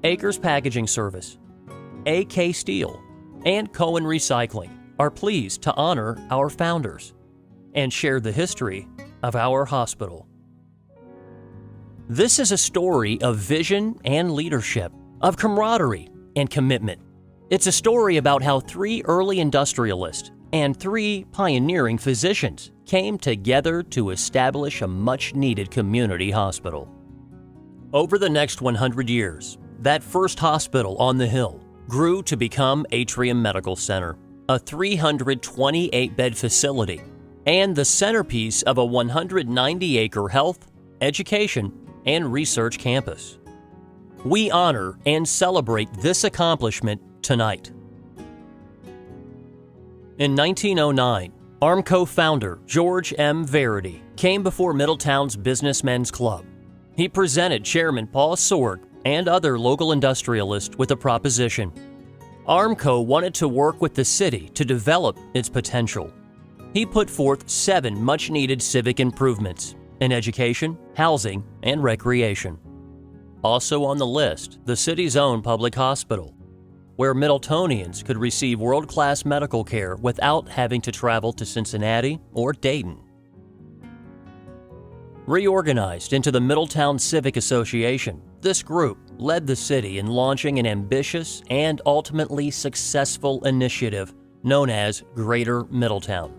Acres Packaging Service, AK Steel, and Cohen Recycling are pleased to honor our founders and share the history of our hospital. This is a story of vision and leadership, of camaraderie and commitment. It's a story about how 3 early industrialists and 3 pioneering physicians came together to establish a much-needed community hospital. Over the next 100 years, that first hospital on the hill grew to become Atrium Medical Center, a 328-bed facility and the centerpiece of a 190-acre health, education, and research campus. We honor and celebrate this accomplishment tonight. In 1909, Armco founder George M. Verity came before Middletown's Businessmen's Club. He presented Chairman Paul Sorg and other local industrialists with a proposition. Armco wanted to work with the city to develop its potential. He put forth 7 much-needed civic improvements in education, housing, and recreation. Also on the list, the city's own public hospital, where Middletonians could receive world-class medical care without having to travel to Cincinnati or Dayton. Reorganized into the Middletown Civic Association, this group led the city in launching an ambitious and ultimately successful initiative known as Greater Middletown.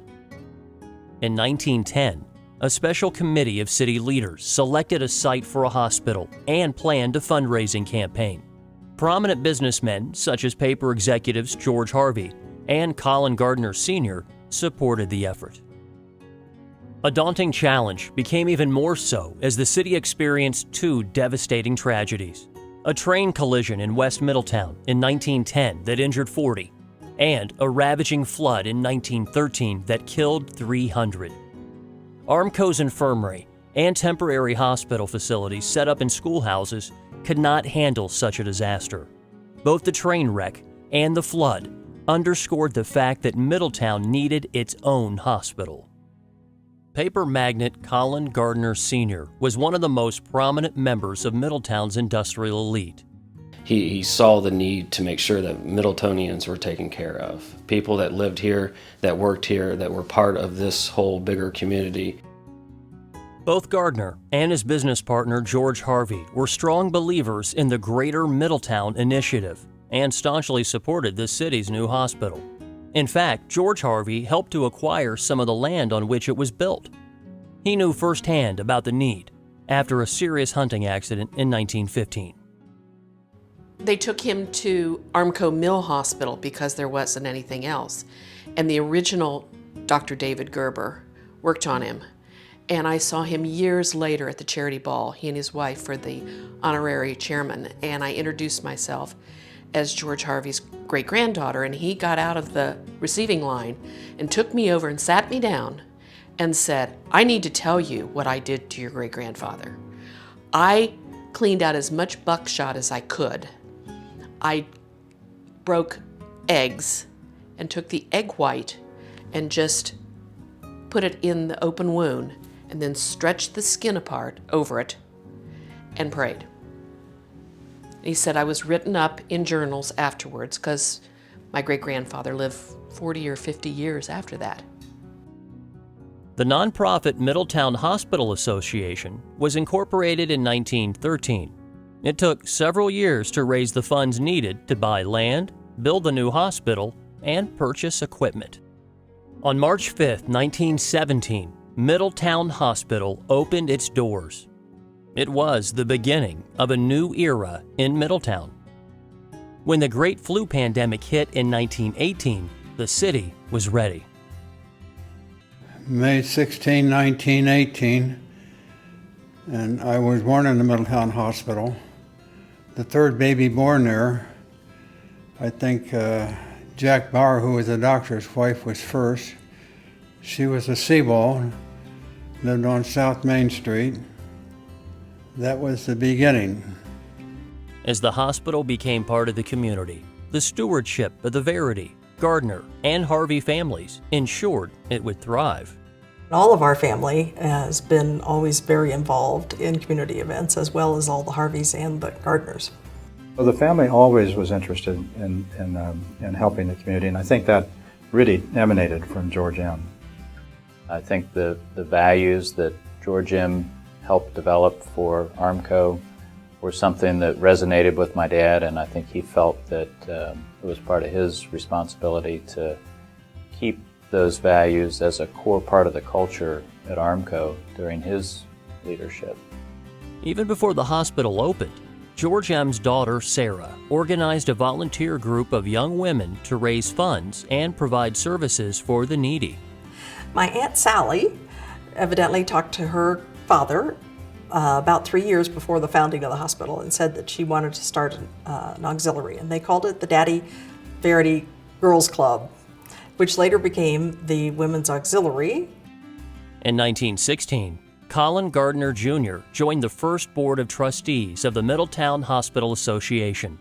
In 1910, a special committee of city leaders selected a site for a hospital and planned a fundraising campaign. Prominent businessmen such as paper executives George Harvey and Colin Gardner Sr. supported the effort. A daunting challenge became even more so as the city experienced 2 devastating tragedies: a train collision in West Middletown in 1910 that injured 40, and a ravaging flood in 1913 that killed 300. Armco's infirmary and temporary hospital facilities set up in schoolhouses could not handle such a disaster. Both the train wreck and the flood underscored the fact that Middletown needed its own hospital. Paper magnate Colin Gardner Sr. was one of the most prominent members of Middletown's industrial elite. He saw the need to make sure that Middletonians were taken care of. People that lived here, that worked here, that were part of this whole bigger community. Both Gardner and his business partner George Harvey were strong believers in the Greater Middletown initiative and staunchly supported the city's new hospital. In fact, George Harvey helped to acquire some of the land on which it was built. He knew firsthand about the need after a serious hunting accident in 1915. They took him to Armco Mill Hospital because there wasn't anything else. And the original Dr. David Gerber worked on him. And I saw him years later at the charity ball, he and his wife were the honorary chairman. And I introduced myself as George Harvey's great-granddaughter, and he got out of the receiving line and took me over and sat me down and said, "I need to tell you what I did to your great-grandfather. I cleaned out as much buckshot as I could. I broke eggs and took the egg white and just put it in the open wound and then stretched the skin apart over it and prayed." He said I was written up in journals afterwards because my great-grandfather lived 40 or 50 years after that. The nonprofit Middletown Hospital Association was incorporated in 1913. It took several years to raise the funds needed to buy land, build the new hospital, and purchase equipment. On March 5, 1917, Middletown Hospital opened its doors. It was the beginning of a new era in Middletown. When the Great Flu pandemic hit in 1918, the city was ready. May 16, 1918, and I was born in the Middletown Hospital. The 3rd baby born there, I think Jack Bauer, who was the doctor's wife, was first. She was a Seabold, lived on South Main Street. That was the beginning. As the hospital became part of the community, the stewardship of the Verity, Gardner, and Harvey families ensured it would thrive. All of our family has been always very involved in community events, as well as all the Harveys and the Gardners. Well, the family always was interested in helping the community, and I think that really emanated from George M. I think the values that George M. helped develop for Armco were something that resonated with my dad, and I think he felt that it was part of his responsibility to keep those values as a core part of the culture at Armco during his leadership. Even before the hospital opened, George M.'s daughter, Sarah, organized a volunteer group of young women to raise funds and provide services for the needy. My Aunt Sally evidently talked to her father about 3 years before the founding of the hospital and said that she wanted to start an auxiliary, and they called it the Daddy Verity Girls Club, which later became the Women's Auxiliary. In 1916, Colin Gardner Jr. joined the first board of trustees of the Middletown Hospital Association.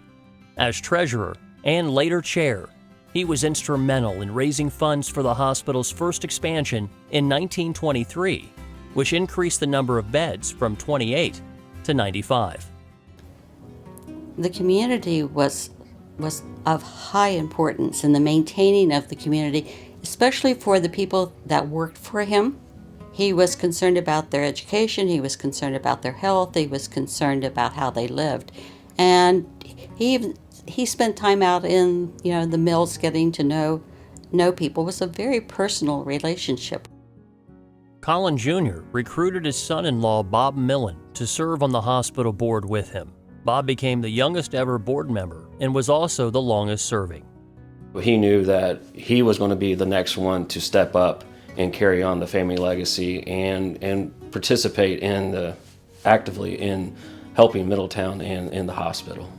As treasurer and later chair, he was instrumental in raising funds for the hospital's first expansion in 1923, which increased the number of beds from 28 to 95. The community was of high importance in the maintaining of the community, especially for the people that worked for him. He was concerned about their education, he was concerned about their health, he was concerned about how they lived. And he spent time out in the mills getting to know people. It was a very personal relationship. Colin Jr. recruited his son-in-law Bob Millen to serve on the hospital board with him. Bob became the youngest ever board member and was also the longest serving. He knew that he was going to be the next one to step up and carry on the family legacy and participate actively in helping Middletown and the hospital.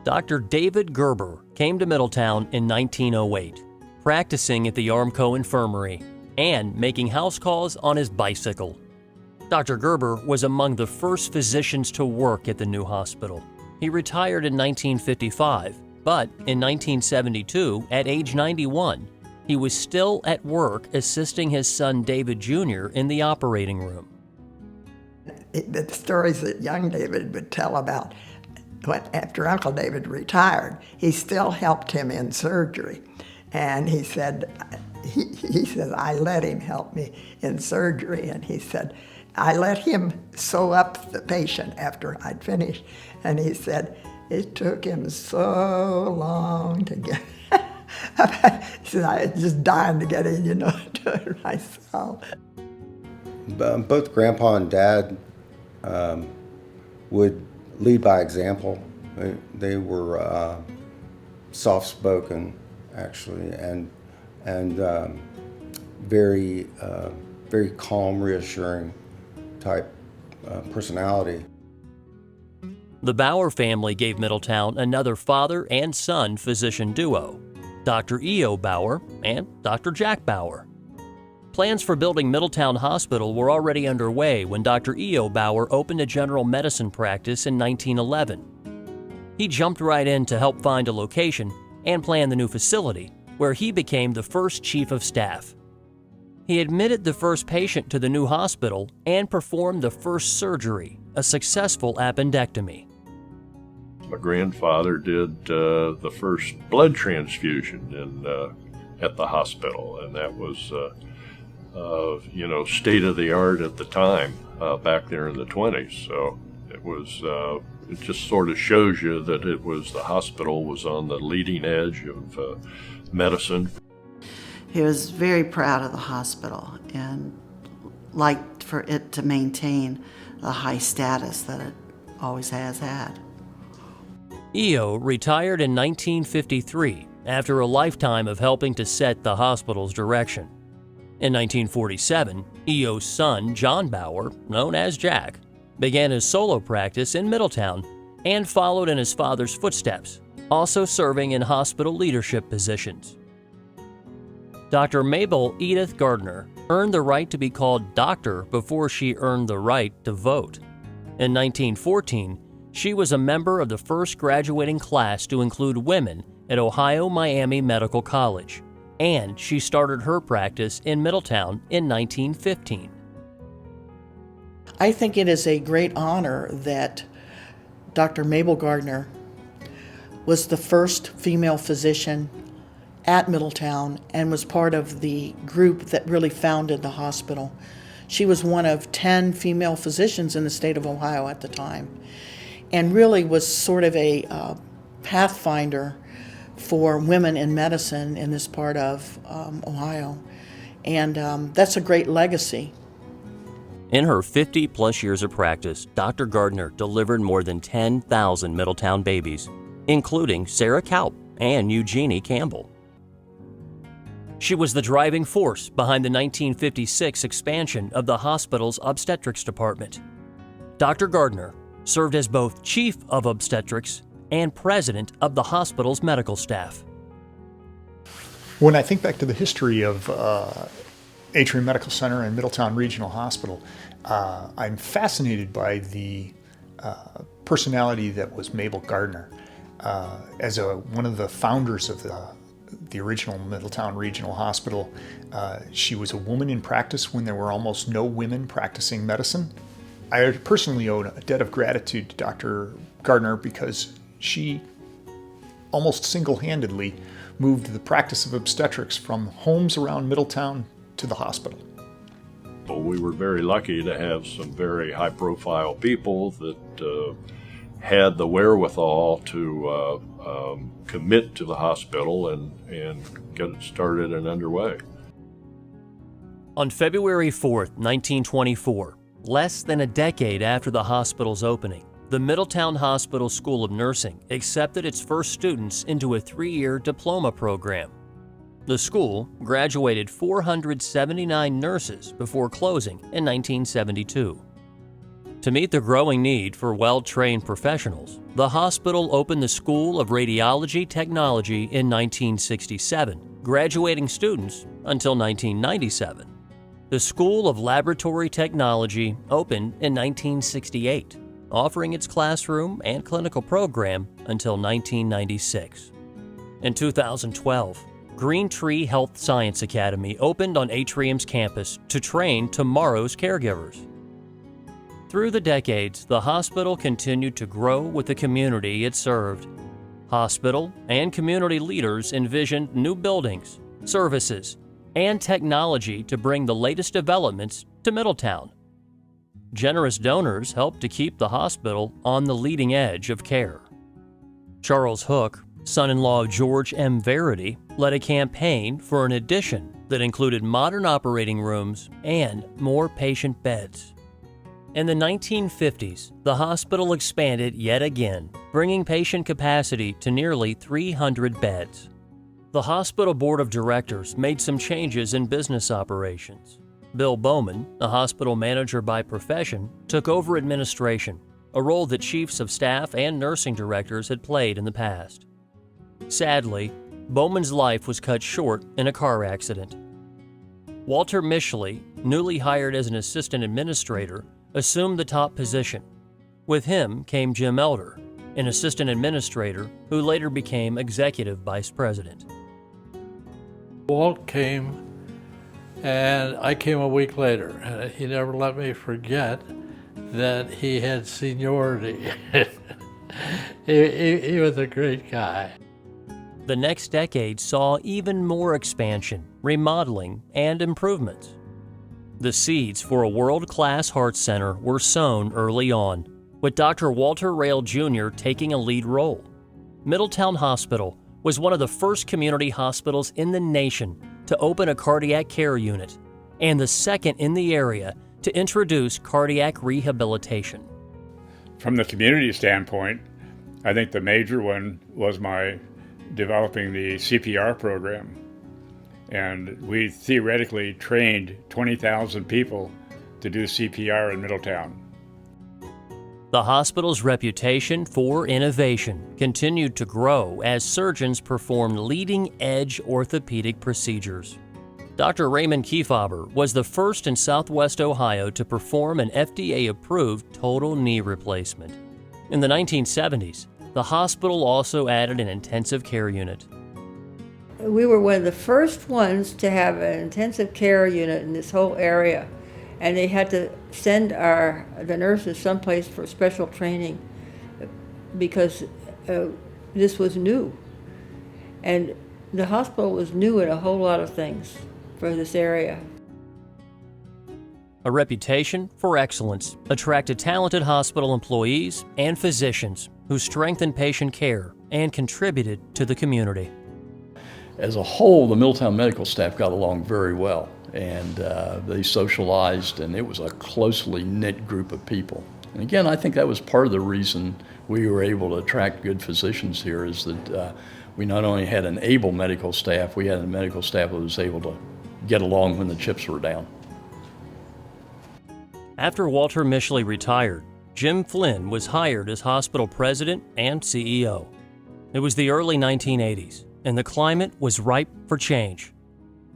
Dr. David Gerber came to Middletown in 1908, practicing at the Armco Infirmary and making house calls on his bicycle. Dr. Gerber was among the first physicians to work at the new hospital. He retired in 1955, but in 1972, at age 91, he was still at work assisting his son David Jr. in the operating room. The stories that young David would tell about after Uncle David retired, he still helped him in surgery. And he said, I let him help me in surgery. And he said, I let him sew up the patient after I'd finished. And he said, it took him so long to get he said, I was just dying to get in, to it myself. Both Grandpa and Dad would lead by example. They were soft-spoken, actually, and very calm, reassuring type personality. The Bauer family gave Middletown another father and son physician duo, Dr. E.O. Bauer and Dr. Jack Bauer. Plans for building Middletown Hospital were already underway when Dr. E.O. Bauer opened a general medicine practice in 1911. He jumped right in to help find a location and plan the new facility, where he became the first chief of staff. He admitted the first patient to the new hospital and performed the first surgery, a successful appendectomy. My grandfather did the first blood transfusion at the hospital, and that was, state of the art at the time back there in the 20s. So it was, it just sort of shows you that the hospital was on the leading edge of medicine. He was very proud of the hospital and liked for it to maintain the high status that it always has had. E.O. retired in 1953 after a lifetime of helping to set the hospital's direction. In 1947, E.O.'s son, John Bauer, known as Jack, began his solo practice in Middletown and followed in his father's footsteps, also serving in hospital leadership positions. Dr. Mabel Edith Gardner earned the right to be called doctor before she earned the right to vote. In 1914, she was a member of the first graduating class to include women at Ohio Miami Medical College, and she started her practice in Middletown in 1915. I think it is a great honor that Dr. Mabel Gardner was the first female physician at Middletown and was part of the group that really founded the hospital. She was one of 10 female physicians in the state of Ohio at the time, and really was sort of a pathfinder for women in medicine in this part of Ohio. And that's a great legacy. In her 50-plus years of practice, Dr. Gardner delivered more than 10,000 Middletown babies, including Sarah Kaup and Eugenie Campbell. She was the driving force behind the 1956 expansion of the hospital's obstetrics department. Dr. Gardner served as both chief of obstetrics and president of the hospital's medical staff. When I think back to the history of Atrium Medical Center and Middletown Regional Hospital, I'm fascinated by the personality that was Mabel Gardner. As one of the founders of the original Middletown Regional Hospital, she was a woman in practice when there were almost no women practicing medicine. I personally owe a debt of gratitude to Dr. Gardner because she almost single-handedly moved the practice of obstetrics from homes around Middletown to the hospital. Well, we were very lucky to have some very high-profile people that had the wherewithal to commit to the hospital and get it started and underway. On February 4th, 1924, less than a decade after the hospital's opening, the Middletown Hospital School of Nursing accepted its first students into a 3-year diploma program. The school graduated 479 nurses before closing in 1972. To meet the growing need for well-trained professionals, the hospital opened the School of Radiology Technology in 1967, graduating students until 1997. The School of Laboratory Technology opened in 1968, offering its classroom and clinical program until 1996. In 2012, Green Tree Health Science Academy opened on Atrium's campus to train tomorrow's caregivers. Through the decades, the hospital continued to grow with the community it served. Hospital and community leaders envisioned new buildings, services, and technology to bring the latest developments to Middletown. Generous donors helped to keep the hospital on the leading edge of care. Charles Hook, son-in-law of George M. Verity, led a campaign for an addition that included modern operating rooms and more patient beds. In the 1950s, the hospital expanded yet again, bringing patient capacity to nearly 300 beds. The hospital board of directors made some changes in business operations. Bill Bowman, a hospital manager by profession, took over administration, a role that chiefs of staff and nursing directors had played in the past. Sadly, Bowman's life was cut short in a car accident. Walter Mishley, newly hired as an assistant administrator, assumed the top position. With him came Jim Elder, an assistant administrator who later became executive vice president. Walt came, and I came a week later, and he never let me forget that he had seniority. he was a great guy. The next decade saw even more expansion, remodeling, and improvements. The seeds for a world-class heart center were sown early on, with Dr. Walter Rail Jr. taking a lead role. Middletown Hospital was one of the first community hospitals in the nation to open a cardiac care unit, and the second in the area to introduce cardiac rehabilitation. From the community standpoint, I think the major one was my developing the CPR program. And we theoretically trained 20,000 people to do CPR in Middletown. The hospital's reputation for innovation continued to grow as surgeons performed leading-edge orthopedic procedures. Dr. Raymond Kiefaber was the first in Southwest Ohio to perform an FDA-approved total knee replacement. In the 1970s, the hospital also added an intensive care unit. We were one of the first ones to have an intensive care unit in this whole area, and they had to send the nurses someplace for special training because this was new. And the hospital was new in a whole lot of things for this area. A reputation for excellence attracted talented hospital employees and physicians who strengthened patient care and contributed to the community. As a whole, the Middletown medical staff got along very well, and they socialized, and it was a closely knit group of people. And again, I think that was part of the reason we were able to attract good physicians here, is that we not only had an able medical staff, we had a medical staff that was able to get along when the chips were down. After Walter Mishley retired, Jim Flynn was hired as hospital president and CEO. It was the early 1980s, and the climate was ripe for change.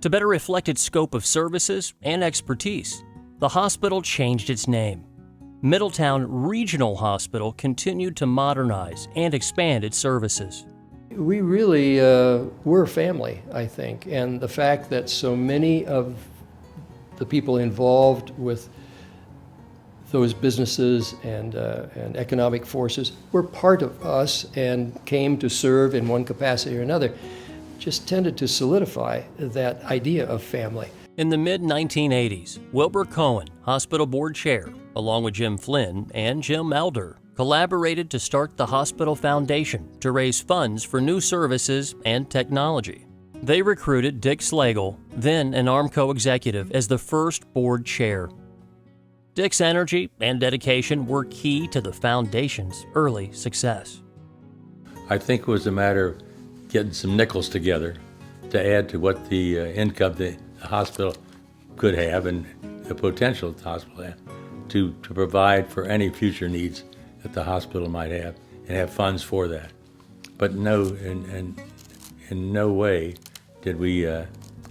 To better reflect its scope of services and expertise, the hospital changed its name. Middletown Regional Hospital continued to modernize and expand its services. We really were a family, I think, and the fact that so many of the people involved with those businesses and economic forces were part of us and came to serve in one capacity or another just tended to solidify that idea of family. In the mid-1980s, Wilbur Cohen, hospital board chair, along with Jim Flynn and Jim Elder, collaborated to start the Hospital Foundation to raise funds for new services and technology. They recruited Dick Slagle, then an Armco executive, as the first board chair. Dick's energy and dedication were key to the foundation's early success. I think it was a matter of getting some nickels together to add to what the income the hospital could have and the potential the hospital had to provide for any future needs that the hospital might have and have funds for that. But in no way did we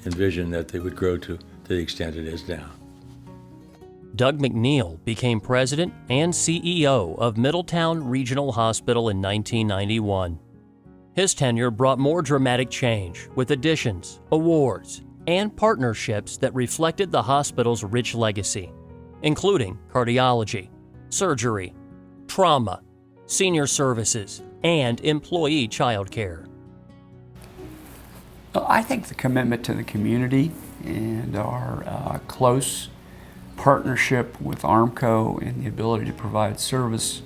envision that they would grow to the extent it is now. Doug McNeil became president and CEO of Middletown Regional Hospital in 1991. His tenure brought more dramatic change with additions, awards, and partnerships that reflected the hospital's rich legacy, including cardiology, surgery, trauma, senior services, and employee child care. I think the commitment to the community and our close partnership with Armco and the ability to provide service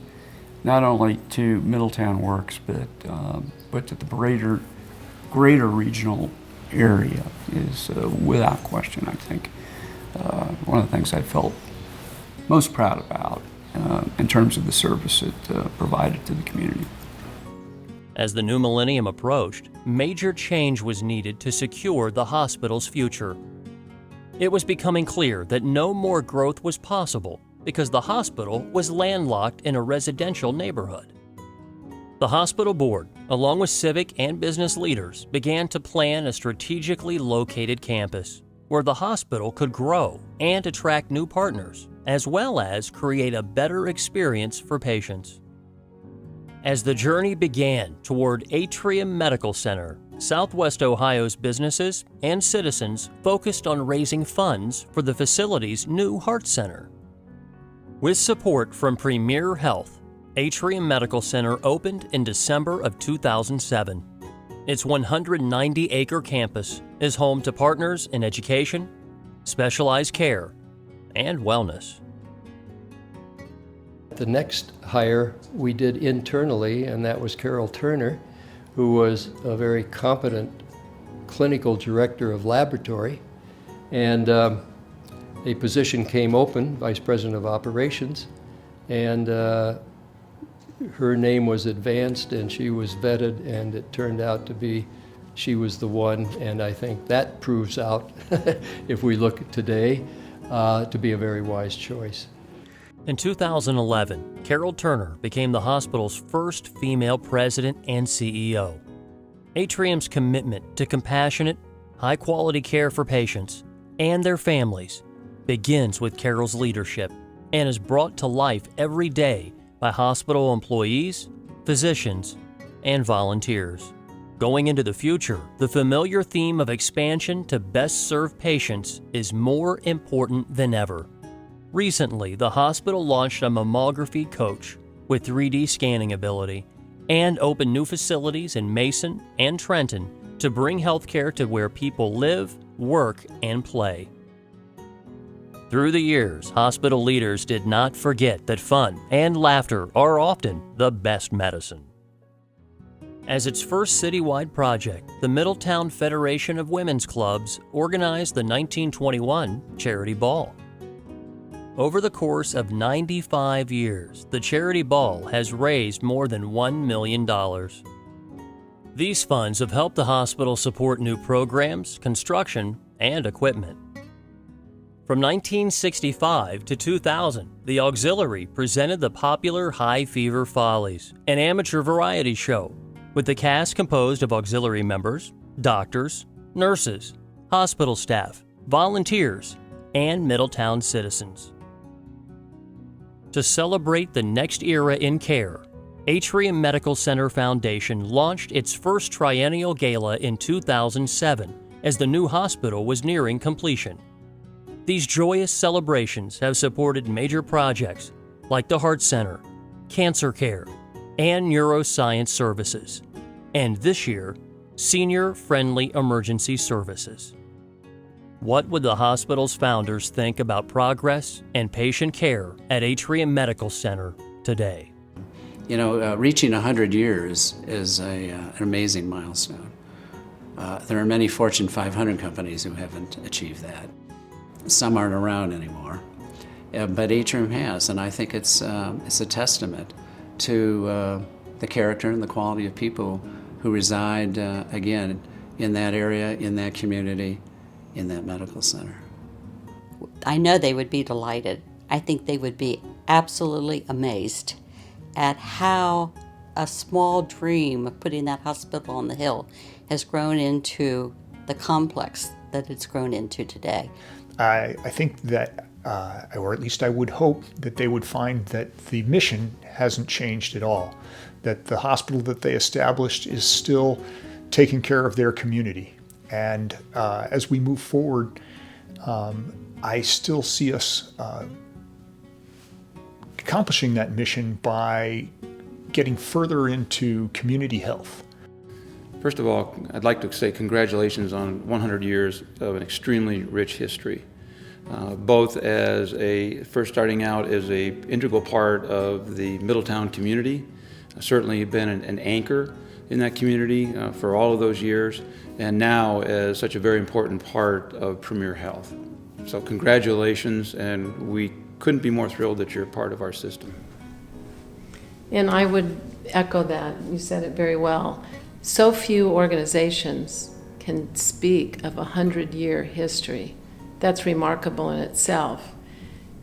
not only to Middletown Works but to the greater regional area is without question, I think, one of the things I felt most proud about in terms of the service it provided to the community. As the new millennium approached, major change was needed to secure the hospital's future. It was becoming clear that no more growth was possible because the hospital was landlocked in a residential neighborhood. The hospital board, along with civic and business leaders, began to plan a strategically located campus where the hospital could grow and attract new partners, as well as create a better experience for patients. As the journey began toward Atrium Medical Center, Southwest Ohio's businesses and citizens focused on raising funds for the facility's new heart center. With support from Premier Health, Atrium Medical Center opened in December of 2007. Its 190-acre campus is home to partners in education, specialized care, and wellness. The next hire we did internally, and that was Carol Turner, who was a very competent clinical director of laboratory. And a position came open, Vice President of Operations, and her name was advanced and she was vetted, and it turned out to be she was the one, and I think that proves out, if we look at today, to be a very wise choice. In 2011, Carol Turner became the hospital's first female president and CEO. Atrium's commitment to compassionate, high-quality care for patients and their families begins with Carol's leadership and is brought to life every day by hospital employees, physicians, and volunteers. Going into the future, the familiar theme of expansion to best serve patients is more important than ever. Recently, the hospital launched a mammography coach with 3D scanning ability and opened new facilities in Mason and Trenton to bring healthcare to where people live, work, and play. Through the years, hospital leaders did not forget that fun and laughter are often the best medicine. As its first citywide project, the Middletown Federation of Women's Clubs organized the 1921 Charity Ball. Over the course of 95 years, the Charity Ball has raised more than $1 million. These funds have helped the hospital support new programs, construction, and equipment. From 1965 to 2000, the auxiliary presented the popular High Fever Follies, an amateur variety show, with the cast composed of auxiliary members, doctors, nurses, hospital staff, volunteers, and Middletown citizens. To celebrate the next era in care, Atrium Medical Center Foundation launched its first triennial gala in 2007 as the new hospital was nearing completion. These joyous celebrations have supported major projects like the Heart Center, cancer care, and neuroscience services, and this year, senior-friendly emergency services. What would the hospital's founders think about progress and patient care at Atrium Medical Center today? You know, reaching 100 years is an amazing milestone. There are many Fortune 500 companies who haven't achieved that. Some aren't around anymore, but Atrium has, and I think it's a testament to the character and the quality of people who reside, again, in that area, in that community, in that medical center. I know they would be delighted. I think they would be absolutely amazed at how a small dream of putting that hospital on the hill has grown into the complex that it's grown into today. I think that, or at least I would hope that they would find that the mission hasn't changed at all, that the hospital that they established is still taking care of their community. And as we move forward, I still see us accomplishing that mission by getting further into community health. First of all, I'd like to say congratulations on 100 years of an extremely rich history, both as first starting out as an integral part of the Middletown community, certainly been an anchor in that community for all of those years, and now as such a very important part of Premier Health. So congratulations, and we couldn't be more thrilled that you're part of our system. And I would echo that. You said it very well. So few organizations can speak of a 100-year history. That's remarkable in itself.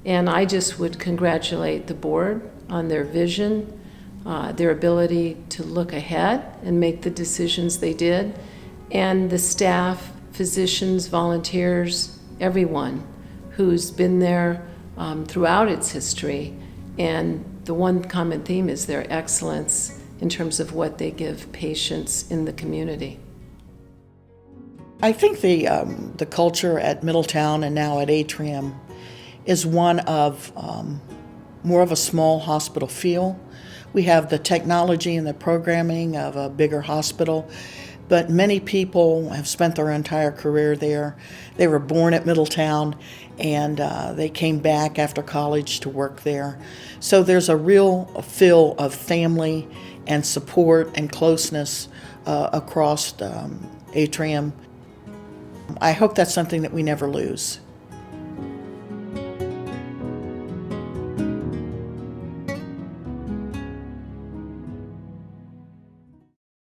And I just would congratulate the board on their vision, their ability to look ahead and make the decisions they did, and the staff, physicians, volunteers, everyone who's been there throughout its history. And the one common theme is their excellence in terms of what they give patients in the community. I think the culture at Middletown and now at Atrium is one of more of a small hospital feel. We have the technology and the programming of a bigger hospital, but many people have spent their entire career there. They were born at Middletown, and they came back after college to work there. So there's a real feel of family and support and closeness across Atrium. I hope that's something that we never lose.